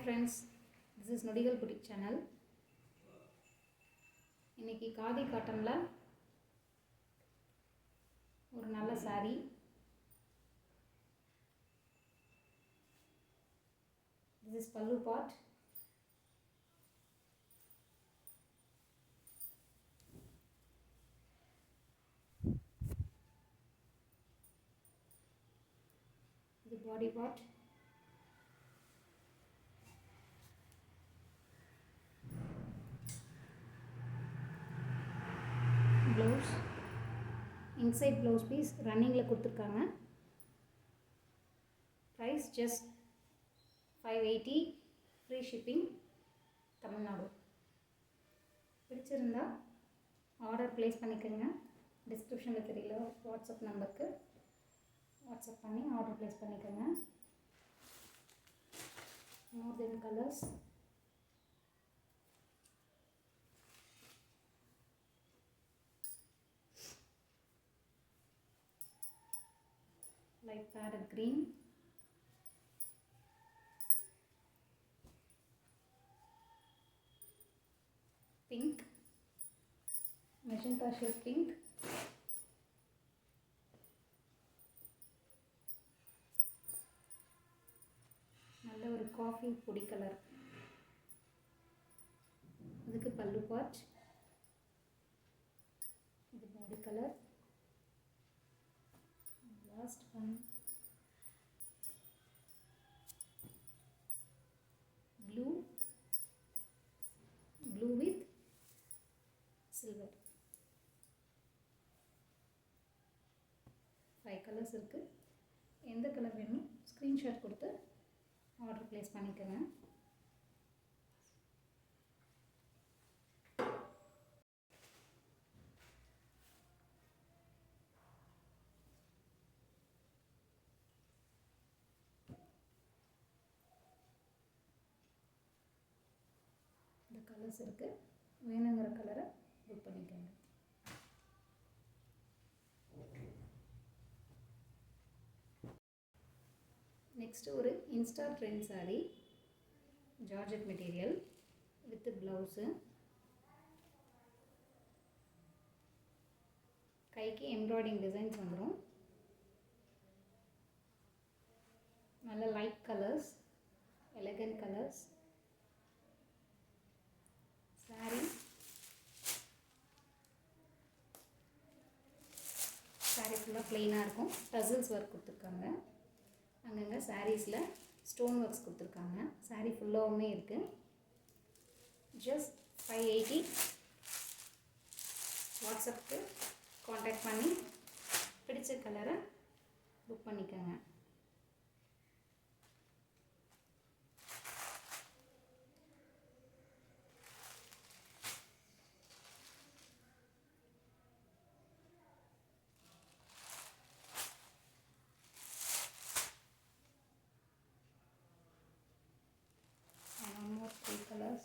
friends, this is Nodigal Boutique channel. இன்னைக்கு காதி காட்டன்ல ஒரு நல்ல saree. This is pallu part. The body part. Blouse. Inside blouse piece running la கொடுத்திருக்காங்க. Price just 580, free shipping, Tamil Nadu. பிடிச்சிருந்தா order place பண்ணிக்கோங்க. டிஸ்கிரிப்ஷனில் தெரியல WhatsApp நம்பருக்கு WhatsApp பண்ணி ஆர்டர் ப்ளேஸ் பண்ணிக்கோங்க. more than colors. Light parrot green, pink, magenta shade pink, நல்ல ஒரு காஃபி பொடி கலர். இதுக்கு பல்லு பார்ட், இது பாடி colour. Last one blue with silver. 5 colours இருக்குது. எந்த கலர் வேணும் ஸ்க்ரீன்ஷாட் கொடுத்து ஆர்டர் ப்ளேஸ் பண்ணிக்கோங்க. இந்த கலர்ஸ் இருக்குது, வேணுங்கிற கலரை புக் பண்ணிக்கோங்க. நெக்ஸ்ட்டு ஒரு Insta trend sari, georgette material with blouse. கைக்கு எம்ப்ராய்டிங் டிசைன்ஸ் வந்துடும். நல்ல light colours, elegant colours. Sari ஃபுல்லாக ப்ளெயினாக இருக்கும். டசல்ஸ் ஒர்க் கொடுத்துருக்காங்க. அங்கங்கே சாரீஸில் ஸ்டோன் ஒர்க்ஸ் கொடுத்துருக்காங்க. சாரீ ஃபுல்லாகவுமே இருக்குது. ஜஸ்ட் 580. வாட்ஸ்அப்புக்கு காண்டாக்ட் பண்ணி பிடிச்ச கலரை புக் பண்ணிக்கோங்க. More 3 colors.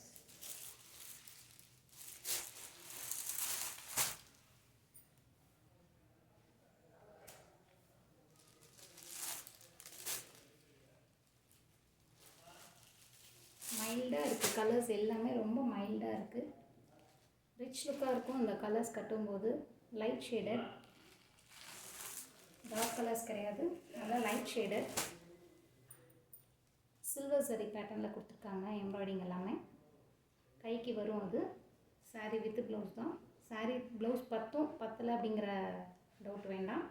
மைல்டாக இருக்குது. கலர்ஸ் எல்லாமே ரொம்ப மைல்டாக இருக்குது. ரிச் லுக்காக இருக்கும் இந்த கலர்ஸ் கட்டும்போது. லைட் ஷேடட், டார்க் கலர்ஸ் கிடையாது, நல்லா லைட் ஷேடட். சில்வர் சரி பேட்டர்னில் கொடுத்துருக்காங்க. எம்ப்ராய்டிங் எல்லாமே கைக்கு வரும். அது சாரீ வித் ப்ளவுஸ் தான். சாரீ ப்ளவுஸ் பத்தலை அப்படிங்கிற டவுட் வேண்டாம்.